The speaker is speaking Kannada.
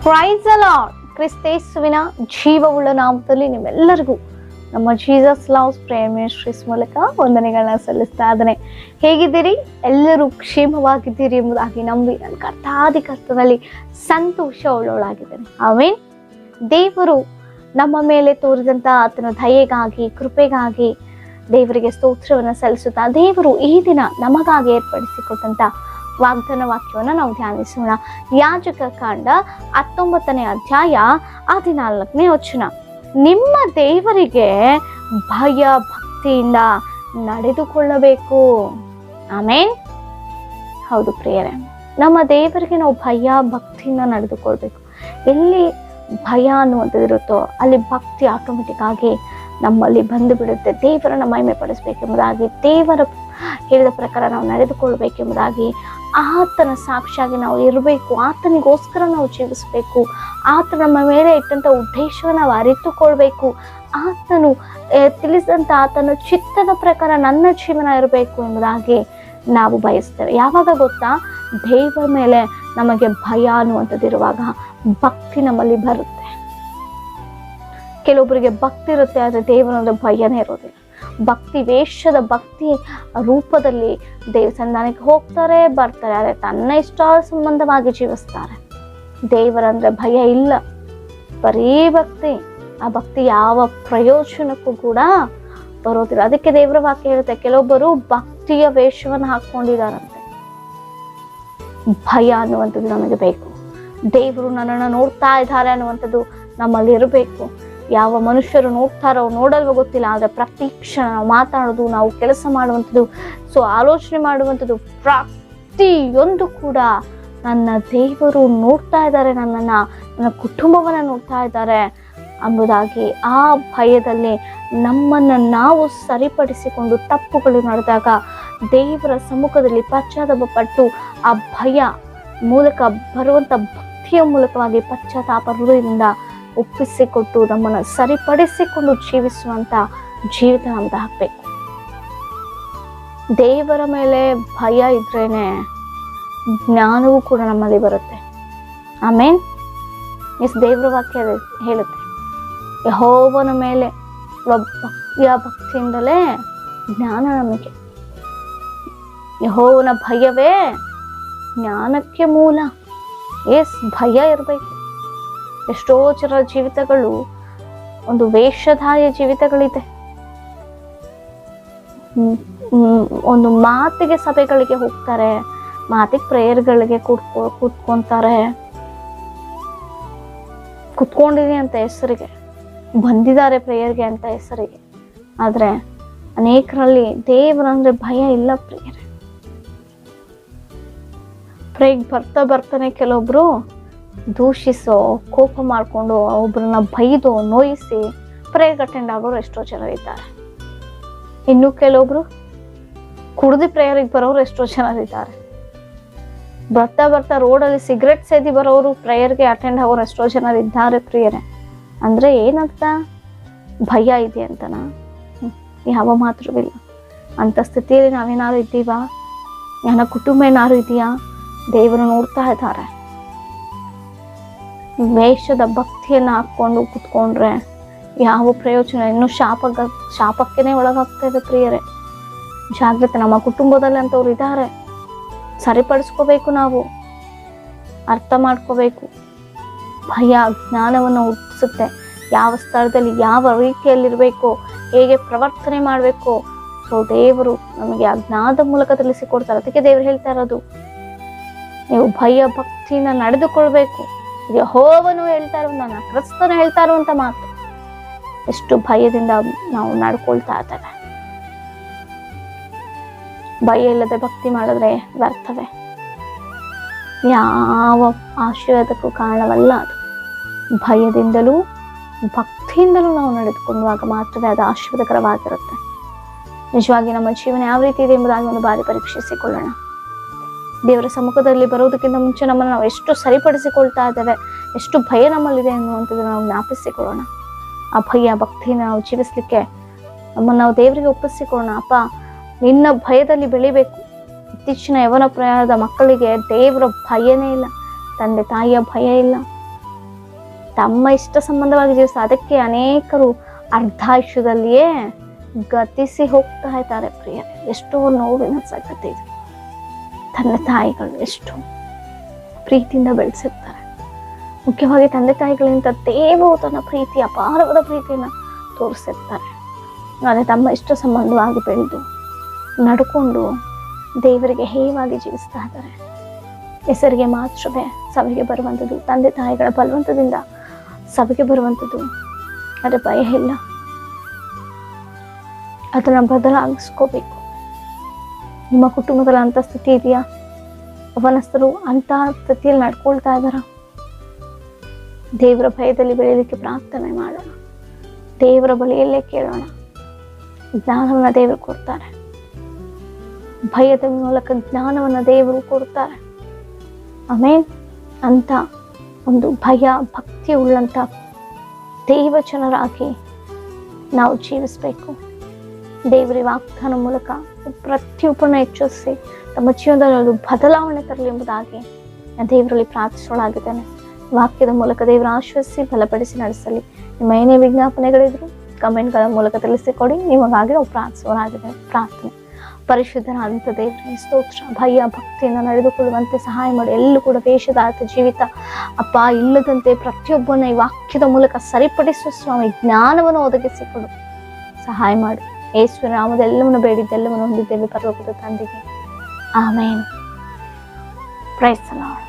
Praise the lord. ಕ್ರಿಸ್ತೇಸುವಿನ ಜೀವವುಳ್ಳ ನಾಮದಲ್ಲಿ ನಿಮ್ಮೆಲ್ಲರಿಗೂ ನಮ್ಮ ಜೀಸಸ್ ಲವ್ಸ್ ಪ್ರೇಯರ್ ಮಿನಿಸ್ಟ್ರೀಸ್ ಮೂಲಕ ವಂದನೆಗಳನ್ನ ಸಲ್ಲಿಸ್ತಾ ಇದ್ದೇನೆ. ಹೇಗಿದ್ದೀರಿ? ಎಲ್ಲರೂ ಕ್ಷೇಮವಾಗಿದ್ದೀರಿ ಎಂಬುದಾಗಿ ನಂಬಿ ನನ್ನ ಕರ್ತನಲ್ಲಿ ಸಂತೋಷವುಳ್ಳವಳಾಗಿದ್ದೇನೆ. ಆಮೇನ್. ದೇವರು ನಮ್ಮ ಮೇಲೆ ತೋರಿದಂತ ಆತನ ದಯೆಗಾಗಿ, ಕೃಪೆಗಾಗಿ ದೇವರಿಗೆ ಸ್ತೋತ್ರವನ್ನು ಸಲ್ಲಿಸುತ್ತಾ ದೇವರು ಈ ದಿನ ನಮಗಾಗಿ ಏರ್ಪಡಿಸಿಕೊಟ್ಟಂತ ವಾಗ್ದಾನ ವಾಕ್ಯವನ್ನು ನಾವು ಧ್ಯಾನಿಸೋಣ. ಯಾಜಕ ಕಾಂಡ 19ನೇ ಅಧ್ಯಾಯ 14ನೇ ವಚನ. ನಿಮ್ಮ ದೇವರಿಗೆ ಭಯ ಭಕ್ತಿಯಿಂದ ನಡೆದುಕೊಳ್ಳಬೇಕು. ಆಮೇನ್. ಹೌದು ಪ್ರಿಯರೇ, ನಮ್ಮ ದೇವರಿಗೆ ನಾವು ಭಯ ಭಕ್ತಿಯಿಂದ ನಡೆದುಕೊಳ್ಬೇಕು. ಎಲ್ಲಿ ಭಯ ಅನ್ನುವಂಥದ್ದಿರುತ್ತೋ ಅಲ್ಲಿ ಭಕ್ತಿ ಆಟೋಮೆಟಿಕ್ ಆಗಿ ನಮ್ಮಲ್ಲಿ ಬಂದು ಬಿಡುತ್ತೆ. ದೇವರನ್ನ ಮಹಿಮೆ ಪಡಿಸ್ಬೇಕೆಂಬುದಾಗಿ, ದೇವರ ಹೇಳಿದ ಪ್ರಕಾರ ನಾವು ನಡೆದುಕೊಳ್ಬೇಕೆಂಬುದಾಗಿ, ಆತನ ಸಾಕ್ಷಿಯಾಗಿ ನಾವು ಇರಬೇಕು, ಆತನಿಗೋಸ್ಕರ ನಾವು ಜೀವಿಸಬೇಕು, ಆತ ನಮ್ಮ ಮೇಲೆ ಇಟ್ಟಂತ ಉದ್ದೇಶವನ್ನು ನಾವು ಅರಿತುಕೊಳ್ಬೇಕು, ಆತನು ತಿಳಿಸಿದಂತ ಆತನ ಚಿತ್ತದ ಪ್ರಕಾರ ನನ್ನ ಜೀವನ ಇರಬೇಕು ಎಂಬುದಾಗಿ ನಾವು ಬಯಸ್ತೇವೆ. ಯಾವಾಗ ಗೊತ್ತಾ? ದೇವರ ಮೇಲೆ ನಮಗೆ ಭಯ ಅನ್ನುವಂಥದ್ದಿರುವಾಗ ಭಕ್ತಿ ನಮ್ಮಲ್ಲಿ ಬರುತ್ತೆ. ಕೆಲವೊಬ್ಬರಿಗೆ ಭಕ್ತಿ ಇರುತ್ತೆ, ಆದರೆ ದೇವರ ಭಯನೇ ಇರೋದಿಲ್ಲ. ಭಕ್ತಿ ವೇಷದ ಭಕ್ತಿ ರೂಪದಲ್ಲಿ ದೇವಸಂಧಾನಕ್ಕೆ ಹೋಗ್ತಾರೆ, ಬರ್ತಾರೆ, ಆದರೆ ತನ್ನ ಇಷ್ಟ ಸಂಬಂಧವಾಗಿ ಜೀವಿಸ್ತಾರೆ. ದೇವರಂದ್ರೆ ಭಯ ಇಲ್ಲ, ಬರೀ ಭಕ್ತಿ. ಆ ಭಕ್ತಿ ಯಾವ ಪ್ರಯೋಜನಕ್ಕೂ ಕೂಡ ಬರೋದಿಲ್ಲ. ಅದಕ್ಕೆ ದೇವರ ವಾಕ್ಯ ಹೇಳುತ್ತೆ, ಕೆಲವೊಬ್ಬರು ಭಕ್ತಿಯ ವೇಷವನ್ನು ಹಾಕೊಂಡಿದಾರಂತೆ. ಭಯ ಅನ್ನುವಂಥದ್ದು ನಮಗೆ ಬೇಕು. ದೇವರು ನನ್ನನ್ನು ನೋಡ್ತಾ ಇದ್ದಾರೆ ಅನ್ನುವಂಥದ್ದು ನಮ್ಮಲ್ಲಿ ಇರಬೇಕು. ಯಾವ ಮನುಷ್ಯರು ನೋಡ್ತಾರೋ ನೋಡಲ್ವೋ ಗೊತ್ತಿಲ್ಲ, ಆದರೆ ಪ್ರತಿ ಕ್ಷಣ ನಾವು ಮಾತಾಡೋದು, ನಾವು ಕೆಲಸ ಮಾಡುವಂಥದ್ದು, ಆಲೋಚನೆ ಮಾಡುವಂಥದ್ದು ಪ್ರತಿಯೊಂದು ಕೂಡ ನನ್ನ ದೇವರು ನೋಡ್ತಾ ಇದ್ದಾರೆ, ನನ್ನ ಕುಟುಂಬವನ್ನು ನೋಡ್ತಾ ಇದ್ದಾರೆ ಎಂಬುದಾಗಿ ಆ ಭಯದಲ್ಲಿ ನಮ್ಮನ್ನು ನಾವು ಸರಿಪಡಿಸಿಕೊಂಡು ತಪ್ಪುಗಳು ನಡೆದಾಗ ದೇವರ ಸಮ್ಮುಖದಲ್ಲಿ ಪಶ್ಚಾತ್ತಾಪ ಪಟ್ಟು ಆ ಭಯ ಮೂಲಕ ಬರುವಂಥ ಭಕ್ತಿಯ ಮೂಲಕವಾಗಿ ಪಶ್ಚಾತ್ತಾಪ ಹೃದಯದಿಂದ ಒಪ್ಪಿಸಿಕೊಟ್ಟು ನಮ್ಮನ್ನು ಸರಿಪಡಿಸಿಕೊಂಡು ಜೀವಿಸುವಂತ ಜೀವಿತ ನಮ್ದು ಹಾಕ್ಬೇಕು. ದೇವರ ಮೇಲೆ ಭಯ ಇದ್ರೇನೆ ಜ್ಞಾನವೂ ಕೂಡ ನಮ್ಮಲ್ಲಿ ಬರುತ್ತೆ. ಆಮೇನ್. ದೇವರ ವಾಕ್ಯ ಹೇಳುತ್ತೆ, ಯೆಹೋವನ ಮೇಲೆ ಭಕ್ತಿಯಿಂದಲೇ ಜ್ಞಾನ ನಮಗೆ. ಯೆಹೋವನ ಭಯವೇ ಜ್ಞಾನಕ್ಕೆ ಮೂಲ. ಭಯ ಇರಬೇಕು. ಎಷ್ಟೋ ಜನರ ಜೀವಿತಗಳು ಒಂದು ವೇಷಧಾರಿಯ ಜೀವಿತಗಳಿದೆ. ಒಂದು ಮಾತಿಗೆ ಸಭೆಗಳಿಗೆ ಹೋಗ್ತಾರೆ, ಮಾತಿಗೆ ಪ್ರೇಯರ್ಗಳಿಗೆ ಕೂತ್ಕೊಂತಾರೆ, ಕುತ್ಕೊಂಡಿದೀನಿ ಅಂತ ಹೆಸರಿಗೆ, ಬಂದಿದ್ದಾರೆ ಪ್ರೇಯರ್ಗೆ ಅಂತ ಹೆಸರಿಗೆ. ಆದ್ರೆ ಅನೇಕರಲ್ಲಿ ದೇವರಂದ್ರೆ ಭಯ ಇಲ್ಲ ಪ್ರಿಯರೇ. ಪ್ರೇಗ್ ಬರ್ತಾನೆ ಕೆಲವೊಬ್ರು ದೂಷಿಸೋ, ಕೋಪ ಮಾಡಿಕೊಂಡು, ಒಬ್ಬರನ್ನ ಬೈದು ನೋಯಿಸಿ ಪ್ರೇಯರ್ ಅಟೆಂಡ್ ಆಗೋರು ಎಷ್ಟೋ ಜನರಿದ್ದಾರೆ. ಇನ್ನು ಕೆಲವೊಬ್ರು ಕುಡ್ದು ಪ್ರೇಯರಿಗೆ ಬರೋರು ಎಷ್ಟೋ ಜನರಿದ್ದಾರೆ. ಬರ್ತಾ ರೋಡಲ್ಲಿ ಸಿಗರೆಟ್ ಸೇದಿ ಬರೋರು ಪ್ರೇಯರ್ಗೆ ಅಟೆಂಡ್ ಆಗೋರು ಎಷ್ಟೋ ಜನರಿದ್ದಾರೆ ಪ್ರಿಯರೇ. ಅಂದ್ರೆ ಏನಂತ? ಭಯ ಇದೆ ಅಂತನಾ? ಯಾವ ಮಾತ್ರವಿಲ್ಲ. ಅಂತ ಸ್ಥಿತಿಯಲ್ಲಿ ನಾವೇನಾದ್ರು ಇದ್ದೀವಾ? ನನ್ನ ಕುಟುಂಬ ಏನಾದ್ರು ಇದೆಯಾ? ದೇವರು ನೋಡ್ತಾ ಇದ್ದಾರೆ. ವೇಷದ ಭಕ್ತಿಯನ್ನ ಹಾಕೊಂಡು ಕುತ್ಕೊಂಡ್ರೆ ಯಾವ ಪ್ರಯೋಜನ? ಇನ್ನು ಶಾಪಕ್ಕೇನೆ ಒಳಗಾಗ್ತಾ ಇದೆ ಪ್ರಿಯರೇ. ಜಾಗ್ರತೆ. ನಮ್ಮ ಕುಟುಂಬದಲ್ಲಿ ಅಂತವ್ರು ಇದ್ದಾರೆ, ಸರಿಪಡಿಸ್ಕೋಬೇಕು, ನಾವು ಅರ್ಥ ಮಾಡ್ಕೋಬೇಕು. ಭಯ ಜ್ಞಾನವನ್ನು ಹುಟ್ಟಿಸುತ್ತೆ. ಯಾವ ಸ್ಥಳದಲ್ಲಿ ಯಾವ ರೀತಿಯಲ್ಲಿರ್ಬೇಕು, ಹೇಗೆ ಪ್ರವರ್ತನೆ ಮಾಡಬೇಕು, ದೇವರು ನಮಗೆ ಆ ಜ್ಞಾನದ ಮೂಲಕ ತಿಳಿಸಿಕೊಡ್ತಾರೆ. ಅದಕ್ಕೆ ದೇವರು ಹೇಳ್ತಾ ಇರೋದು, ನೀವು ಭಯ ಭಕ್ತಿಯಿಂದ ನಡೆದುಕೊಳ್ಬೇಕು. ಯೆಹೋವನು ಹೇಳ್ತಾ ಇರೋ, ನನ್ನ ಕ್ರಿಸ್ತನು ಹೇಳ್ತಾ ಇರುವಂತ ಮಾತು. ಎಷ್ಟು ಭಯದಿಂದ ನಾವು ನಡ್ಕೊಳ್ತಾ ಇದ್ದೇವೆ. ಭಯ ಇಲ್ಲದೆ ಭಕ್ತಿ ಮಾಡಿದ್ರೆ ವ್ಯರ್ಥವೇ, ಯಾವ ಆಶೀರ್ವಾದಕ್ಕೂ ಕಾರಣವಲ್ಲ ಅದು. ಭಯದಿಂದಲೂ ಭಕ್ತಿಯಿಂದಲೂ ನಾವು ನಡೆದುಕೊಂಡಾಗ ಮಾತ್ರವೇ ಅದು ಆಶೀರ್ವಾದಕರವಾಗಿರುತ್ತೆ. ನಿಜವಾಗಿ ನಮ್ಮ ಜೀವನ ಯಾವ ರೀತಿ ಇದೆ ಎಂಬುದಾಗಿ ಒಂದು ಬಾರಿ ಪರೀಕ್ಷಿಸಿಕೊಳ್ಳೋಣ. ದೇವರ ಸಮ್ಮುಖದಲ್ಲಿ ಬರೋದಕ್ಕಿಂತ ಮುಂಚೆ ನಮ್ಮನ್ನು ನಾವು ಎಷ್ಟು ಸರಿಪಡಿಸಿಕೊಳ್ತಾ ಇದ್ದೇವೆ, ಎಷ್ಟು ಭಯ ನಮ್ಮಲ್ಲಿದೆ ಅನ್ನುವಂಥದ್ದನ್ನು ನಾವು ಜ್ಞಾಪಿಸಿಕೊಳ್ಳೋಣ. ಆ ಭಯ ಭಕ್ತಿನ ನಾವು ಜೀವಿಸ್ಲಿಕ್ಕೆ ನಮ್ಮನ್ನು ನಾವು ದೇವರಿಗೆ ಒಪ್ಪಿಸಿಕೊಳ್ಳೋಣ. ಅಪ್ಪ, ನಿನ್ನ ಭಯದಲ್ಲಿ ಬೆಳಿಬೇಕು. ಇತ್ತೀಚಿನ ಯವನ ಪ್ರಾಯದ ಮಕ್ಕಳಿಗೆ ದೇವರ ಭಯನೇ ಇಲ್ಲ, ತಂದೆ ತಾಯಿಯ ಭಯ ಇಲ್ಲ. ತಮ್ಮ ಇಷ್ಟ ಸಂಬಂಧವಾಗಿ ಜೀವಿಸ್ತಾ, ಅದಕ್ಕೆ ಅನೇಕರು ಅರ್ಧಾಯುಷ್ಯದಲ್ಲಿಯೇ ಗತಿಸಿ ಹೋಗ್ತಾ ಇದ್ದಾರೆ ಪ್ರಿಯರೇ. ಎಷ್ಟೋ ನೋವಿನ ಸಂಗತಿ ಇದು. ತಂದೆ ತಾಯಿಗಳು ಎಷ್ಟು ಪ್ರೀತಿಯಿಂದ ಬೆಳೆಸಿರ್ತಾರೆ. ಮುಖ್ಯವಾಗಿ ತಂದೆ ತಾಯಿಗಳಿಂದ ದೇವರು ತನ್ನ ಪ್ರೀತಿ, ಅಪಾರವಾದ ಪ್ರೀತಿಯನ್ನು ತೋರಿಸಿರ್ತಾರೆ. ಆದರೆ ತಮ್ಮ ಇಷ್ಟ ಸಂಬಂಧವಾಗಿ ಬೆಳೆದು ನಡ್ಕೊಂಡು ದೇವರಿಗೆ ಹೇಯವಾಗಿ ಜೀವಿಸ್ತಾ ಇದ್ದಾರೆ. ಹೆಸರಿಗೆ ಮಾತ್ರವೇ ಸಭೆಗೆ ಬರುವಂಥದ್ದು, ತಂದೆ ತಾಯಿಗಳ ಬಲವಂತದಿಂದ ಸಭೆಗೆ ಬರುವಂಥದ್ದು. ಅದರ ಭಯ ಇಲ್ಲ. ಅದನ್ನು ಬದಲಾಗಿಸ್ಕೋಬೇಕು. ನಿಮ್ಮ ಕುಟುಂಬದಲ್ಲಿ ಅಂಥ ಸ್ಥಿತಿ ಇದೆಯಾ? ಅವನಸ್ಥರು ಅಂಥ ಸ್ಥಿತಿಯಲ್ಲಿ ನಡ್ಕೊಳ್ತಾ ಇದ್ದಾರ? ದೇವರ ಭಯದಲ್ಲಿ ಬೆಳೆಯಲಿಕ್ಕೆ ಪ್ರಾರ್ಥನೆ ಮಾಡೋಣ. ದೇವರ ಬಳಿಯಲ್ಲೇ ಕೇಳೋಣ. ಜ್ಞಾನವನ್ನ ದೇವರು ಕೊಡ್ತಾರೆ. ಭಯದ ಮೂಲಕ ಜ್ಞಾನವನ್ನ ದೇವರು ಕೊಡ್ತಾರೆ. ಆಮೇಲೆ ಅಂತ ಒಂದು ಭಯ ಭಕ್ತಿ ಉಳ್ಳಂತ ದೇವಜನರಾಗಿ ನಾವು ಜೀವಿಸಬೇಕು. ದೇವರ ವಾಗ್ದಾನ ಮೂಲಕ ಪ್ರತಿಯೊಬ್ಬರನ್ನ ಹೆಚ್ಚಿಸಿ ತಮ್ಮ ಜೀವನದಲ್ಲಿ ಒಂದು ಬದಲಾವಣೆ ತರಲಿ ಎಂಬುದಾಗಿ ದೇವರಲ್ಲಿ ಪ್ರಾರ್ಥಿಸೋಳಾಗಿದ್ದೇನೆ. ವಾಕ್ಯದ ಮೂಲಕ ದೇವರ ಆಶ್ವಸಿಸಿ ಬಲಪಡಿಸಿ ನಡೆಸಲಿ. ನಿಮ್ಮ ಏನೇ ವಿಜ್ಞಾಪನೆಗಳಿದ್ರು ಕಮೆಂಟ್ಗಳ ಮೂಲಕ ತಿಳಿಸಿಕೊಡಿ. ನಿಮಗಾಗಿ ನಾವು ಪ್ರಾರ್ಥಿಸೋಣಾಗಿದ್ದೇವೆ. ಪ್ರಾರ್ಥನೆ. ಪರಿಶುದ್ಧನಾದಂಥ ದೇವರೇ ಸ್ತೋತ್ರ. ಭಯ ಭಕ್ತಿಯಿಂದ ನಡೆದುಕೊಳ್ಳುವಂತೆ ಸಹಾಯ ಮಾಡಿ. ಎಲ್ಲೂ ಕೂಡ ವೇಷಧಾರಿತ ಜೀವಿತ ಅಪ್ಪ ಇಲ್ಲದಂತೆ ಪ್ರತಿಯೊಬ್ಬನ ಈ ವಾಕ್ಯದ ಮೂಲಕ ಸರಿಪಡಿಸುವ ಸ್ವಾಮಿ ಜ್ಞಾನವನ್ನು ಒದಗಿಸಿಕೊಡು, ಸಹಾಯ ಮಾಡಿ. ಯೇಸುವಿನ ನಾಮದೆಲ್ಲವನ್ನು ಬೇಡಿದ್ದೆಲ್ಲವನ್ನು ಹೊಂದಿದ್ದೇವೆ ಪರಲೋಕದ ತಂದೆಗೆ. ಆಮೇನ್. Praise the lord.